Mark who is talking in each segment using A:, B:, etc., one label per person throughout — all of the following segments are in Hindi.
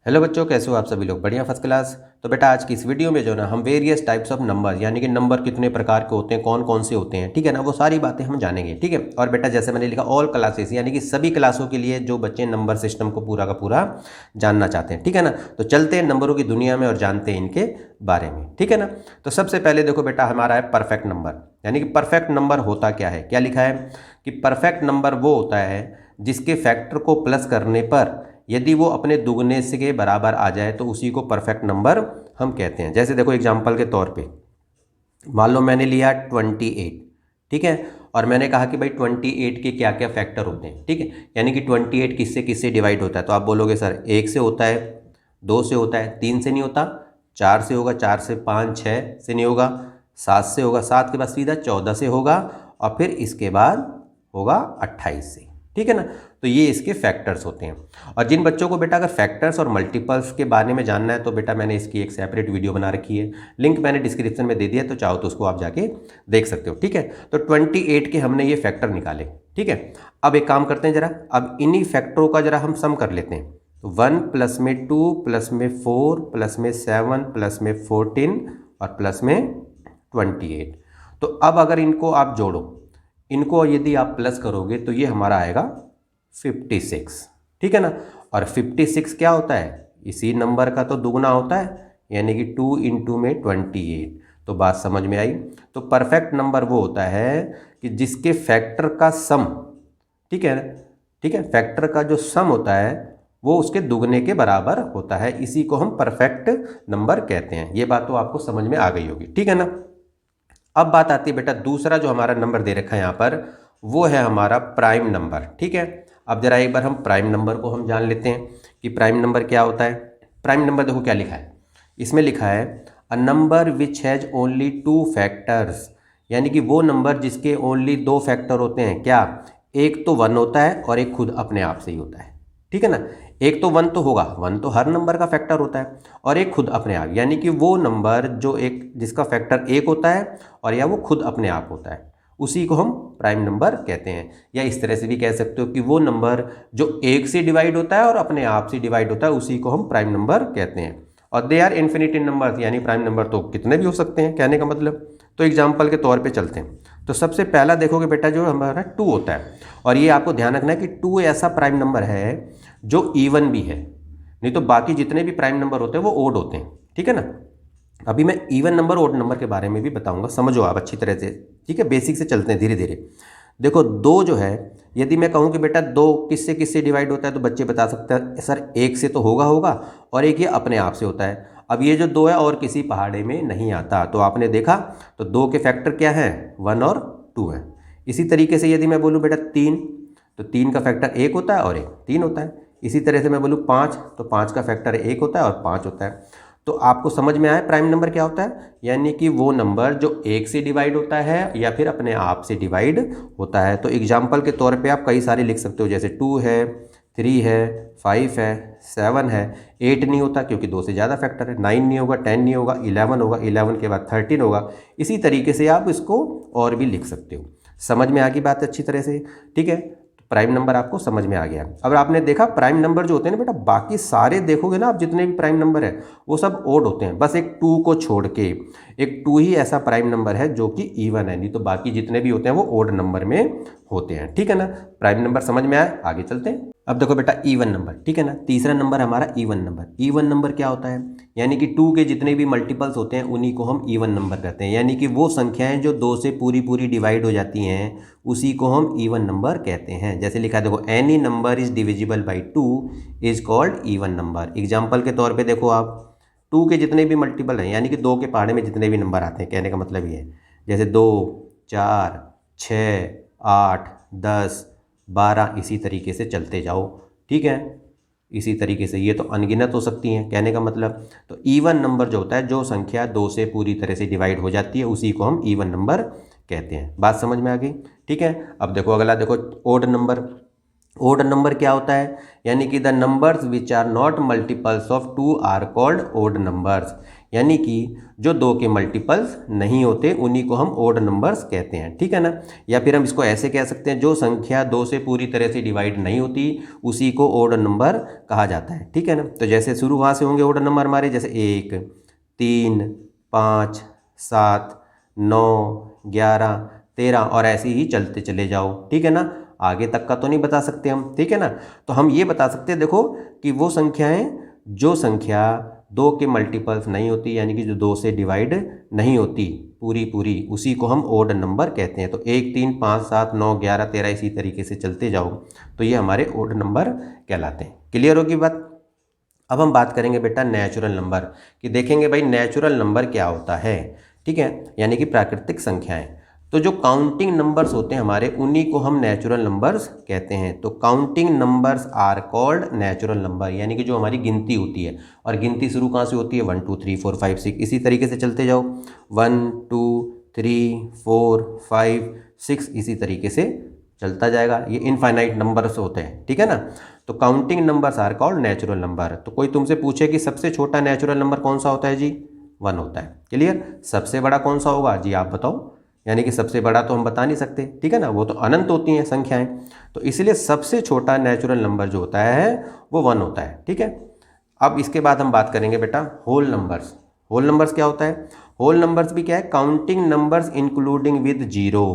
A: हेलो बच्चों, कैसे हो आप सभी लोग? बढ़िया, फर्स्ट क्लास। तो बेटा आज की इस वीडियो में जो ना हम वेरियस टाइप्स ऑफ नंबर यानी कि नंबर कितने प्रकार के होते हैं, कौन कौन से होते हैं, ठीक है ना, वो सारी बातें हम जानेंगे। ठीक है। और बेटा जैसे मैंने लिखा ऑल क्लासेस यानी कि सभी क्लासों के लिए जो बच्चे नंबर सिस्टम को पूरा का पूरा जानना चाहते हैं, ठीक है ना। तो चलते हैं नंबरों की दुनिया में और जानते हैं इनके बारे में, ठीक है ना। तो सबसे पहले देखो बेटा, हमारा है परफेक्ट नंबर। यानी कि परफेक्ट नंबर होता क्या है, क्या लिखा है कि परफेक्ट नंबर वो होता है जिसके फैक्टर को प्लस करने पर यदि वो अपने दुगने से के बराबर आ जाए तो उसी को परफेक्ट नंबर हम कहते हैं। जैसे देखो एग्जांपल के तौर पे मान लो मैंने लिया 28, ठीक है, और मैंने कहा कि भाई 28 के क्या क्या फैक्टर होते हैं, ठीक है। यानी कि 28 किससे किससे डिवाइड होता है, तो आप बोलोगे सर 1 से होता है, 2 से होता है, 3 से नहीं होता, 4 से होगा, 4 से 5, 6 से नहीं होगा, 7 से होगा, 7 के बाद सीधा 14 से होगा, और फिर इसके बाद होगा 28 से, ठीक है ना। तो ये इसके फैक्टर्स होते हैं। और जिन बच्चों को बेटा अगर फैक्टर्स और मल्टीपल्स के बारे में जानना है तो बेटा मैंने इसकी एक सेपरेट वीडियो बना रखी है, लिंक मैंने डिस्क्रिप्शन में दे दिया, तो चाहो तो उसको आप जाके देख सकते हो, ठीक है। तो 28 के हमने ये फैक्टर निकाले, ठीक है। अब एक काम करते हैं जरा, अब इन्हीं फैक्टरों का जरा हम सम कर लेते हैं। तो 1 प्लस में 2 प्लस में 4 प्लस में 7 प्लस में 14 और प्लस में 28। तो अब अगर इनको आप जोड़ो, इनको यदि आप प्लस करोगे तो ये हमारा आएगा 56, ठीक है ना। और 56 क्या होता है, इसी नंबर का तो दुगना होता है, यानी कि 2 इंटू में 28। तो बात समझ में आई। तो परफेक्ट नंबर वो होता है कि जिसके फैक्टर का सम, ठीक है, ठीक है, फैक्टर का जो सम होता है वो उसके दुगने के बराबर होता है, इसी को हम परफेक्ट नंबर कहते हैं। ये बात तो आपको समझ में आ गई होगी, ठीक है ना। अब बात आती है बेटा दूसरा जो हमारा नंबर दे रखा है यहाँ पर, वो है हमारा प्राइम नंबर, ठीक है। अब जरा एक बार हम प्राइम नंबर को हम जान लेते हैं कि प्राइम नंबर क्या होता है। प्राइम नंबर देखो क्या लिखा है, इसमें लिखा है a number which has only 2 factors, यानी कि वो नंबर जिसके ओनली 2 फैक्टर होते हैं। क्या, एक तो 1 होता है और एक खुद अपने आप से ही होता है, ठीक है ना। एक तो 1 तो होगा, 1 तो हर नंबर का फैक्टर होता है, और एक खुद अपने आप, यानी कि वो नंबर जो एक जिसका फैक्टर 1 होता है और या वो खुद अपने आप होता है, उसी को हम प्राइम नंबर कहते हैं। या इस तरह से भी कह सकते हो कि वो नंबर जो 1 से डिवाइड होता है और अपने आप से डिवाइड होता है, उसी को हम प्राइम नंबर कहते हैं। और they are infinite in number, यानी प्राइम नंबर तो कितने भी हो सकते हैं, कहने का मतलब। तो एग्जाम्पल के तौर पे चलते हैं। तो सबसे पहला देखोगे बेटा जो हमारा 2 होता है, और ये आपको ध्यान रखना है कि 2 ऐसा प्राइम नंबर है जो इवन भी है, नहीं तो बाकी जितने भी प्राइम नंबर होते हैं वो ओड होते हैं, ठीक है ना। अभी मैं इवन नंबर ओड नंबर के बारे में भी बताऊंगा, समझो आप अच्छी तरह से, ठीक है। बेसिक से चलते हैं धीरे धीरे। देखो 2 जो है, यदि मैं कहूँ कि बेटा 2 किससे किससे डिवाइड होता है, तो बच्चे बता सकते हैं सर 1 से तो होगा और एक ये अपने आप से होता है। अब ये जो 2 है और किसी पहाड़े में नहीं आता, तो आपने देखा तो 2 के फैक्टर क्या हैं, 1 और 2 है। इसी तरीके से यदि मैं बोलूँ बेटा 3, तो 3 का फैक्टर 1 होता है और एक 3 होता है। इसी तरह से मैं बोलूँ 5, तो 5 का फैक्टर 1 होता है और 5 होता है। तो आपको समझ में आया प्राइम नंबर क्या होता है, यानी कि वो नंबर जो 1 से डिवाइड होता है या फिर अपने आप से डिवाइड होता है। तो एग्जाम्पल के तौर पे आप कई सारे लिख सकते हो, जैसे 2 है, 3 है, 5 है, 7 है। 8 नहीं होता क्योंकि 2 से ज़्यादा फैक्टर है, 9 नहीं होगा, 10 नहीं होगा, 11 होगा, 11 के बाद 13 होगा। इसी तरीके से आप इसको और भी लिख सकते हो। समझ में आ गई बात अच्छी तरह से, ठीक है। प्राइम नंबर आपको समझ में आ गया। अब आपने देखा प्राइम नंबर जो होते हैं ना बेटा, बाकी सारे देखोगे ना आप, जितने भी प्राइम नंबर है वो सब ओड होते हैं, बस एक 2 को छोड़ के। एक 2 ही ऐसा प्राइम नंबर है जो कि इवन है, नहीं तो बाकी जितने भी होते हैं वो ओड नंबर में होते हैं, ठीक है ना। प्राइम नंबर समझ में आया, आगे चलते हैं। अब देखो बेटा इवन नंबर, ठीक है ना, तीसरा नंबर हमारा इवन नंबर। इवन नंबर क्या होता है, यानी कि 2 के जितने भी मल्टीपल्स होते हैं उन्हीं को हम इवन नंबर कहते हैं, यानी कि वो संख्याएं जो 2 से पूरी पूरी डिवाइड हो जाती हैं उसी को हम इवन नंबर कहते हैं। जैसे लिखा है देखो, any number is divisible by 2 is called even number. Example के तौर पे देखो आप, 2 के जितने भी मल्टीपल हैं, यानी कि 2 के पहाड़े में जितने भी नंबर आते हैं, कहने का मतलब ये है, जैसे 2, 4, 6, 8, 10, 12, इसी तरीके से चलते जाओ, ठीक है। इसी तरीके से ये तो अनगिनत हो सकती हैं, कहने का मतलब। तो इवन नंबर जो होता है, जो संख्या 2 से पूरी तरह से डिवाइड हो जाती है, उसी को हम इवन नंबर कहते हैं। बात समझ में आ गई, ठीक है। अब देखो अगला, देखो ओड नंबर। ओड नंबर क्या होता है, यानी कि the numbers which are not multiples of 2 are called odd numbers. यानी कि जो 2 के मल्टीपल्स नहीं होते उन्हीं को हम ओड नंबर्स कहते हैं, ठीक है ना। या फिर हम इसको ऐसे कह सकते हैं, जो संख्या 2 से पूरी तरह से डिवाइड नहीं होती उसी को ओड नंबर कहा जाता है, ठीक है ना। तो जैसे शुरू वहाँ से होंगे ओड नंबर हमारे, जैसे 1, 3, 5, 7, 9, 11, 13 और ऐसे ही चलते चले जाओ, ठीक है ना। आगे तक का तो नहीं बता सकते हम, ठीक है ना। तो हम ये बता सकते हैं देखो कि वो संख्याएं जो संख्या 2 के मल्टीपल्स नहीं होती, यानी कि जो 2 से डिवाइड नहीं होती पूरी पूरी, उसी को हम ओड नंबर कहते हैं। तो 1, 3, 5, 7, 9, 11, 13 इसी तरीके से चलते जाओ तो ये हमारे ओड नंबर कहलाते हैं। क्लियर होगी बात। अब हम बात करेंगे बेटा नेचुरल नंबर कि देखेंगे भाई नेचुरल नंबर क्या होता है, ठीक है, यानी कि प्राकृतिक संख्याएं। तो जो काउंटिंग नंबर्स होते हैं हमारे उन्हीं को हम नेचुरल नंबर्स कहते हैं। तो counting numbers are called natural number, यानी कि जो हमारी गिनती होती है, और गिनती शुरू कहाँ से होती है 1 2 3 4 5 6 इसी तरीके से चलते जाओ 1 2 3 4 5 6 इसी तरीके से चलता जाएगा। ये इनफाइनाइट नंबर्स होते हैं, ठीक है ना। तो counting numbers are called natural number. तो कोई तुमसे पूछे कि सबसे छोटा नेचुरल नंबर कौन सा होता है जी, 1 होता है। क्लियर। सबसे बड़ा कौन सा होगा जी आप बताओ, यानी कि सबसे बड़ा तो हम बता नहीं सकते, ठीक है ना, वो तो अनंत होती हैं संख्याएं। तो इसलिए सबसे छोटा नेचुरल नंबर जो होता है वो 1 होता है, ठीक है। अब इसके बाद हम बात करेंगे बेटा होल नंबर्स। होल नंबर्स क्या होता है, होल नंबर्स भी क्या है, counting numbers including with zero,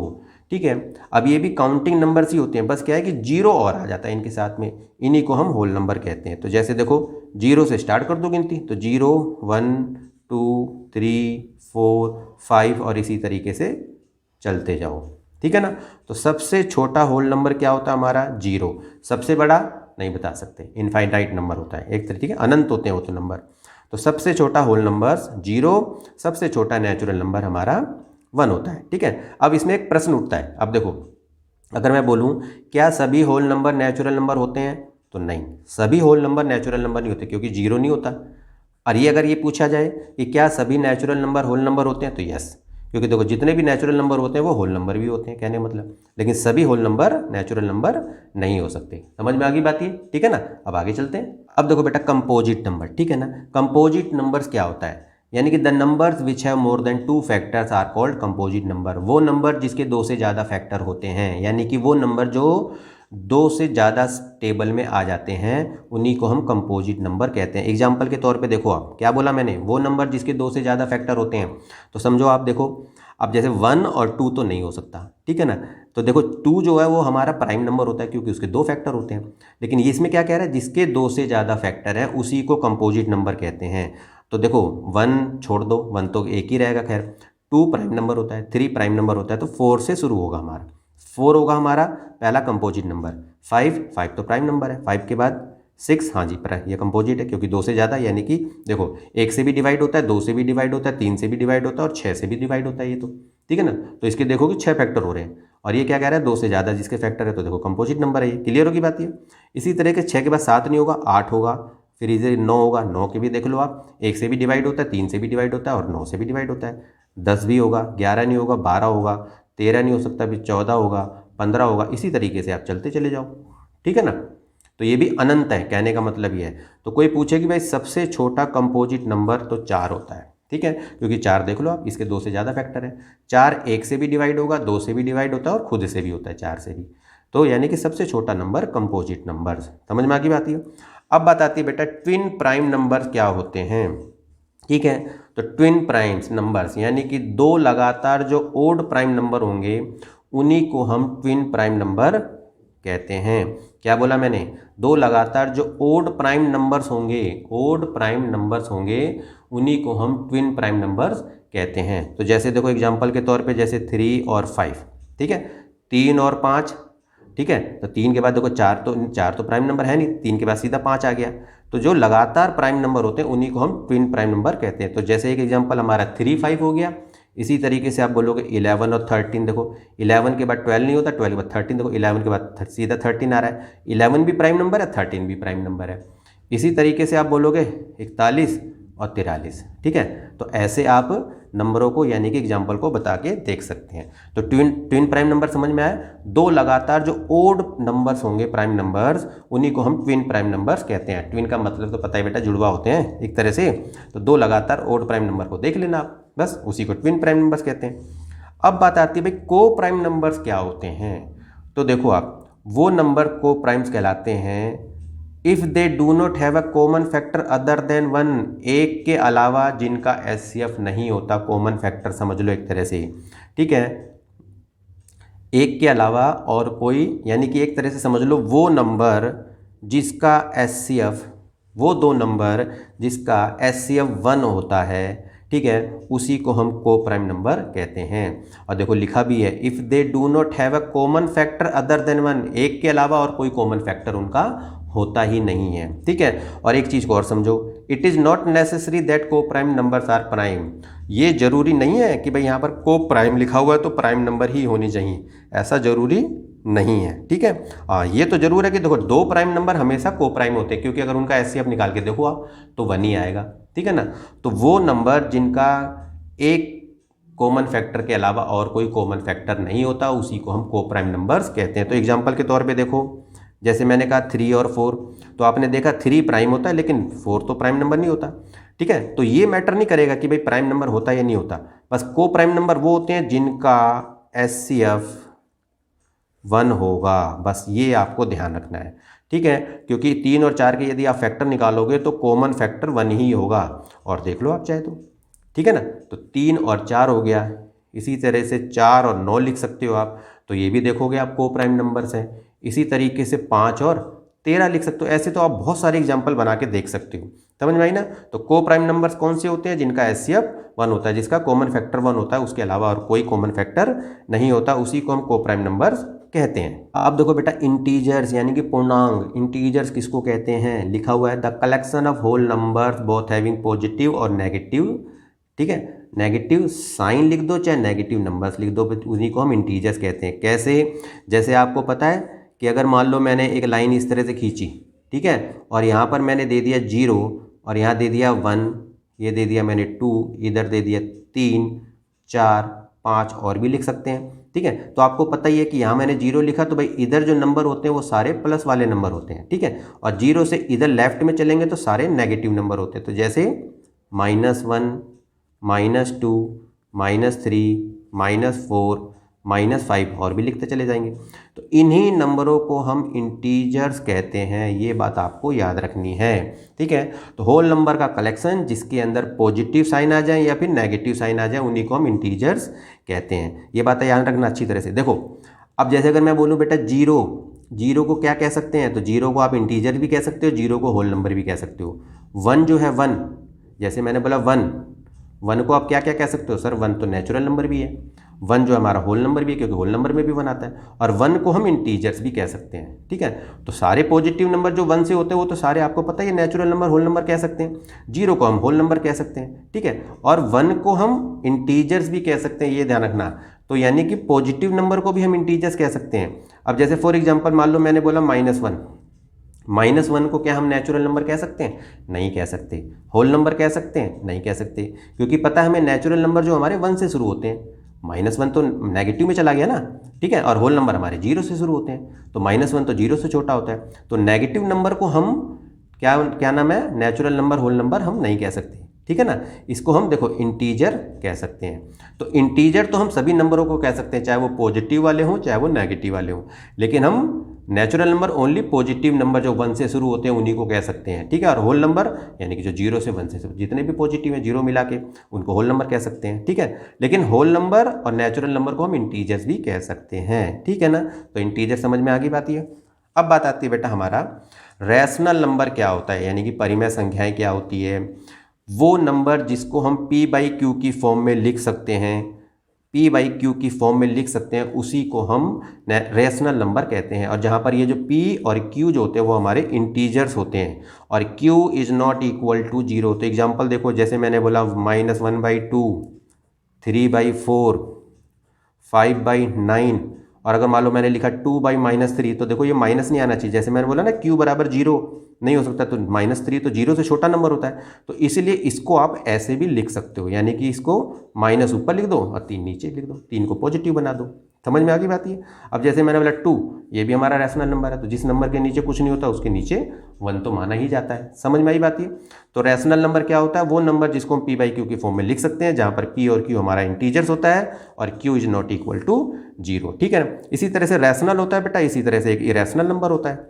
A: ठीक है। अब ये भी काउंटिंग नंबर्स ही होते हैं, बस क्या है कि जीरो और आ जाता है इनके साथ में, इन्हीं को हम होल नंबर कहते हैं। तो जैसे देखो जीरो से स्टार्ट कर दो गिनती, तो 0 1 2 3 4 5 और इसी तरीके से चलते जाओ, ठीक है ना। तो सबसे छोटा होल नंबर क्या होता है हमारा 0, सबसे बड़ा नहीं बता सकते, इनफाइनाइट नंबर होता है एक तरीके, अनंत होते हैं वो तो नंबर। तो सबसे छोटा होल नंबर 0, सबसे छोटा नेचुरल नंबर हमारा 1 होता है, ठीक है। अब इसमें एक प्रश्न उठता है, अब देखो अगर मैं बोलूं क्या सभी होल नंबर नेचुरल नंबर होते हैं, तो नहीं, सभी होल नंबर नेचुरल नंबर नहीं होते क्योंकि 0 नहीं होता। और ये अगर ये पूछा जाए कि क्या सभी नेचुरल नंबर होल नंबर होते हैं, तो यस, क्योंकि देखो जितने भी नेचुरल नंबर होते हैं वो होल नंबर भी होते हैं कहने मतलब, लेकिन सभी होल नंबर नेचुरल नंबर नहीं हो सकते। समझ में आ गई बात ये, ठीक है ना। अब आगे चलते हैं। अब देखो बेटा कंपोजिट नंबर, ठीक है ना। कंपोजिट नंबर्स क्या होता है, यानी कि the numbers which have more than 2 factors are called composite number. वो नंबर जिसके 2 से ज़्यादा फैक्टर होते हैं, यानी कि वो नंबर जो 2 से ज़्यादा टेबल में आ जाते हैं उन्हीं को हम कंपोजिट नंबर कहते हैं। एग्जाम्पल के तौर पे देखो, आप क्या बोला मैंने, वो नंबर जिसके 2 से ज़्यादा फैक्टर होते हैं। तो समझो आप देखो, अब जैसे 1 और 2 तो नहीं हो सकता, ठीक है ना। तो देखो 2 जो है वो हमारा प्राइम नंबर होता है क्योंकि उसके 2 फैक्टर होते हैं, लेकिन ये इसमें क्या कह रहा है, जिसके 2 से ज़्यादा फैक्टर है उसी को कंपोजिट नंबर कहते हैं। तो देखो 1 छोड़ दो, 1 तो एक ही रहेगा, खैर 2 प्राइम नंबर होता है, 3 प्राइम नंबर होता है, तो 4 से शुरू होगा हमारा, 4 होगा हमारा पहला कंपोजिट नंबर। 5 तो प्राइम नंबर है, 5 के बाद 6, हाँ जी ये कंपोजिट है क्योंकि 2 से ज़्यादा, यानी कि देखो 1 से भी डिवाइड होता है, 2 से भी डिवाइड होता है, 3 से भी डिवाइड होता है और 6 से भी डिवाइड होता है ये तो, ठीक है ना। तो इसके देखो कि 6 फैक्टर हो रहे हैं और ये क्या कह रहा है 2 से ज़्यादा जिसके फैक्टर है, तो देखो कंपोजिट नंबर है ये। क्लियर होगी बात ये। इसी तरह के 6 के बाद 7 नहीं होगा, 8 होगा, फिर इधर 9 होगा, 9 के भी देख लो आप, 1 से भी डिवाइड होता है, 3 से भी डिवाइड होता है और 9 से भी डिवाइड होता है। 10 भी होगा, 11 नहीं होगा, 12 होगा, 13 नहीं हो सकता, फिर 14 होगा, 15 होगा, इसी तरीके से आप चलते चले जाओ, ठीक है ना। तो ये भी अनंत है, कहने का मतलब ये है। तो कोई पूछे कि भाई सबसे छोटा कंपोजिट नंबर, तो 4 होता है, ठीक है, क्योंकि 4 देख लो आप, इसके 2 से ज़्यादा फैक्टर है। 4 1 से भी डिवाइड होगा, 2 से भी डिवाइड होता है और खुद से भी होता है 4 से भी। तो यानी कि सबसे छोटा नंबर कंपोजिट नंबर। समझ में आ गई बात है। अब बात आती है बेटा ट्विन प्राइम नंबर क्या होते हैं, ठीक है। तो ट्विन प्राइम्स नंबर्स यानी कि 2 लगातार जो ओड प्राइम नंबर होंगे उन्हीं को हम ट्विन प्राइम नंबर कहते हैं। क्या बोला मैंने, 2 लगातार जो ओड प्राइम नंबर्स होंगे, ओड प्राइम नंबर्स होंगे उन्हीं को हम ट्विन प्राइम नंबर्स कहते हैं। तो जैसे देखो एग्जांपल के तौर पे जैसे 3 और 5, ठीक है, 3 और 5, ठीक है। तो 3 के बाद देखो 4 तो प्राइम नंबर है नहीं, 3 के बाद सीधा 5 आ गया। तो जो लगातार प्राइम नंबर होते हैं उन्हीं को हम ट्विन प्राइम नंबर कहते हैं। तो जैसे एक एग्जांपल हमारा 3 5 हो गया, इसी तरीके से आप बोलोगे 11 और 13, देखो 11 के बाद 12 नहीं होता, 12 के बाद 13, देखो 11 के बाद सीधा 13 आ रहा है, 11 भी प्राइम नंबर है, 13 भी प्राइम नंबर है। इसी तरीके से आप बोलोगे 41 और 43, ठीक है। तो ऐसे आप नंबरों को यानी कि एग्जाम्पल को बता के देख सकते हैं। तो ट्विन प्राइम नंबर समझ में आया। दो लगातार जो ओड नंबर्स होंगे प्राइम नंबर्स, उन्हीं को हम ट्विन प्राइम नंबर्स कहते हैं। ट्विन का मतलब तो पता है बेटा, जुड़वा होते हैं एक तरह से। तो दो लगातार ओड प्राइम नंबर को देख लेना आप, बस उसी को ट्विन प्राइम नंबर्स कहते हैं। अब बात आती है भाई को प्राइम नंबर्स क्या होते हैं। तो देखो आप, वो नंबर को प्राइम्स कहलाते हैं if they do not have a common factor other than 1, एक के अलावा जिनका एचसीएफ नहीं होता। कॉमन फैक्टर समझ लो एक तरह से, ठीक है, एक के अलावा और कोई, यानी कि एक तरह से समझ लो वो नंबर जिसका एचसीएफ, वो दो नंबर जिसका एचसीएफ 1 होता है, ठीक है, उसी को हम को प्राइम नंबर कहते हैं। और देखो लिखा भी है if they do not have a common factor other than 1, एक के अलावा और कोई कॉमन फैक्टर उनका होता ही नहीं है, ठीक है। और एक चीज़ को और समझो, it is not necessary that को प्राइम नंबर्स आर प्राइम। ये जरूरी नहीं है कि भाई यहाँ पर को प्राइम लिखा हुआ है तो प्राइम नंबर ही होनी चाहिए, ऐसा जरूरी नहीं है, ठीक है। ये तो जरूर है कि देखो दो प्राइम नंबर हमेशा को प्राइम होते हैं, क्योंकि अगर उनका एचसीएफ निकाल के देखो आप तो 1 ही आएगा, ठीक है ना। तो वो नंबर जिनका एक कॉमन फैक्टर के अलावा और कोई कॉमन फैक्टर नहीं होता, उसी को हम को प्राइम नंबर्स कहते हैं। तो एग्जांपल के तौर पे देखो, जैसे मैंने कहा 3 और 4, तो आपने देखा 3 प्राइम होता है लेकिन 4 तो प्राइम नंबर नहीं होता, ठीक है। तो ये मैटर नहीं करेगा कि भाई प्राइम नंबर होता या नहीं होता, बस को प्राइम नंबर वो होते हैं जिनका एचसीएफ 1 होगा, बस ये आपको ध्यान रखना है, ठीक है। क्योंकि 3 और 4 के यदि आप फैक्टर निकालोगे तो कॉमन फैक्टर 1 ही होगा, और देख लो आप चाहे तो, ठीक है ना। तो 3 और 4 हो गया, इसी तरह से 4 और 9 लिख सकते हो आप, तो ये भी देखोगे आप को प्राइम नंबर्स हैं। इसी तरीके से 5 और 13 लिख सकते हो। ऐसे तो आप बहुत सारे एग्जाम्पल बना के देख सकते हो, समझ में आई ना। तो को प्राइम नंबर्स कौन से होते हैं, जिनका एचसीएफ 1 होता है, जिसका कॉमन फैक्टर 1 होता है, उसके अलावा और कोई कॉमन फैक्टर नहीं होता, उसी को हम को प्राइम नंबर्स कहते हैं। आप देखो बेटा, इंटीजर्स यानी कि पूर्णांक, इंटीजर्स किसको कहते हैं, लिखा हुआ है the collection of whole numbers both having positive और नेगेटिव, ठीक है, नेगेटिव साइन लिख दो चाहे नेगेटिव नंबर्स लिख दो, उन्हीं को हम इंटीजर्स कहते हैं। कैसे, जैसे आपको पता है कि अगर मान लो मैंने एक लाइन इस तरह से खींची, ठीक है, और यहाँ पर मैंने दे दिया 0 और यहाँ दे दिया 1, ये दे दिया मैंने 2, इधर दे दिया 3, 4, 5 और भी लिख सकते हैं, ठीक है। तो आपको पता ही है कि यहाँ मैंने 0 लिखा, तो भाई इधर जो नंबर होते हैं वो सारे प्लस वाले नंबर होते हैं, ठीक है। और 0 से इधर लेफ्ट में चलेंगे तो सारे नेगेटिव नंबर होते हैं। तो जैसे -1, -2, -3, -4, -5 और भी लिखते चले जाएंगे। तो इन्हीं नंबरों को हम इंटीजर्स कहते हैं, ये बात आपको याद रखनी है, ठीक है। तो होल नंबर का कलेक्शन जिसके अंदर पॉजिटिव साइन आ जाए या फिर नेगेटिव साइन आ जाए, उन्हीं को हम इंटीजर्स कहते हैं। ये बात याद रखना अच्छी तरह से। देखो अब जैसे अगर मैं बोलूँ बेटा 0 को क्या कह सकते हैं, तो 0 को आप इंटीजर भी कह सकते हो, 0 को होल नंबर भी कह सकते हो। 1 जो है 1, जैसे मैंने बोला 1 को आप क्या क्या कह सकते हो, सर 1 तो नेचुरल नंबर भी है, 1 जो हमारा होल नंबर भी है क्योंकि होल नंबर में भी 1 आता है, और 1 को हम इंटीजर्स भी कह सकते हैं, ठीक है। तो सारे पॉजिटिव नंबर जो 1 से होते हैं वो तो सारे आपको पता ही है नेचुरल नंबर, होल नंबर कह सकते हैं। 0 को हम होल नंबर कह सकते हैं, ठीक है, और 1 को हम इंटीजर्स भी कह सकते हैं, ये ध्यान रखना। तो यानी कि पॉजिटिव नंबर को भी हम इंटीजर्स कह सकते हैं। अब जैसे फॉर एग्जाम्पल मान लो मैंने बोला -1 को क्या हम नेचुरल नंबर कह सकते हैं, नहीं कह सकते। होल नंबर कह सकते हैं, नहीं कह सकते, क्योंकि पता है हमें नेचुरल नंबर जो हमारे 1 से शुरू होते हैं, -1 तो नेगेटिव में चला गया ना, ठीक है, और होल नंबर हमारे 0 से शुरू होते हैं, तो -1 तो 0 से छोटा होता है। तो नेगेटिव नंबर को हम क्या नाम है, नेचुरल नंबर, होल नंबर हम नहीं कह सकते, ठीक है ना। इसको हम देखो इंटीजर कह सकते हैं। तो इंटीजर तो हम सभी नंबरों को कह सकते हैं, चाहे वो पॉजिटिव वाले हों चाहे वो नेगेटिव वाले हों, लेकिन हम natural number only positive number जो 1 से शुरू होते हैं उन्हीं को कह सकते हैं, ठीक है। और होल नंबर यानी कि जो 0 से 1 से जितने भी पॉजिटिव हैं 0 मिला के उनको होल नंबर कह सकते हैं, ठीक है। लेकिन होल नंबर और नेचुरल नंबर को हम इंटीजर्स भी कह सकते हैं, ठीक है ना। तो इंटीजर समझ में आ गई बात। ये अब बात आती है बेटा हमारा रैशनल नंबर क्या होता है, यानी कि परिमेय संख्याएं क्या होती है। वो नंबर जिसको हम P/Q की फॉर्म में लिख सकते हैं, P/Q की फॉर्म में लिख सकते हैं, उसी को हम रैशनल नंबर कहते हैं। और जहाँ पर ये जो P और Q जो होते हैं वो हमारे इंटीजर्स होते हैं, और Q is not equal to 0। तो एग्जांपल देखो, जैसे मैंने बोला -1/2, 3/4, 5/9, और अगर मान लो मैंने लिखा 2/-3, तो देखो ये माइनस नहीं आना चाहिए, जैसे मैंने बोला ना q बराबर 0 नहीं हो सकता, तो -3 तो 0 से छोटा नंबर होता है, तो इसीलिए इसको आप ऐसे भी लिख सकते हो, यानी कि इसको माइनस ऊपर लिख दो और 3 नीचे लिख दो, 3 को पॉजिटिव बना दो। समझ में आ गई बात ये। अब जैसे मैंने बोला 2, ये भी हमारा रैशनल नंबर है, तो जिस नंबर के नीचे कुछ नहीं होता उसके नीचे 1 तो माना ही जाता है। समझ में आई बात ये। तो रैशनल नंबर क्या होता है, वो नंबर जिसको हम p/q की फॉर्म में लिख सकते हैं, जहां पर p और q हमारा इंटीजर्स होता है और q is not equal to 0, ठीक है ना। इसी तरह से रैशनल होता है बेटा, इसी तरह से एक इरेशनल नंबर होता है,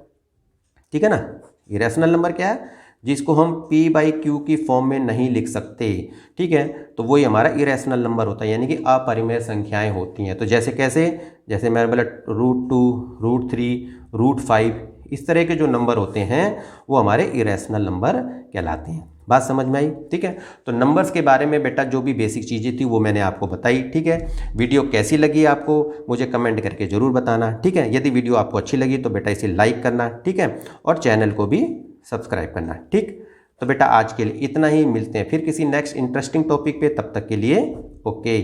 A: ठीक है ना। इरेशनल नंबर क्या है, जिसको हम p/q की फॉर्म में नहीं लिख सकते, ठीक है, तो वही हमारा इरेशनल नंबर होता है, यानी कि अपरिमेय संख्याएं होती हैं। तो जैसे कैसे, जैसे मैंने बोला √2, √3, √5, इस तरह के जो नंबर होते हैं वो हमारे इरेशनल नंबर कहलाते हैं। बात समझ में आई, ठीक है। तो नंबर्स के बारे में बेटा जो भी बेसिक चीज़ें थी वो मैंने आपको बताई, ठीक है। वीडियो कैसी लगी आपको मुझे कमेंट करके ज़रूर बताना, ठीक है। यदि वीडियो आपको अच्छी लगी तो बेटा इसे लाइक करना, ठीक है, और चैनल को भी सब्सक्राइब करना, ठीक। तो बेटा आज के लिए इतना ही, मिलते हैं फिर किसी नेक्स्ट इंटरेस्टिंग टॉपिक पे, तब तक के लिए ओके।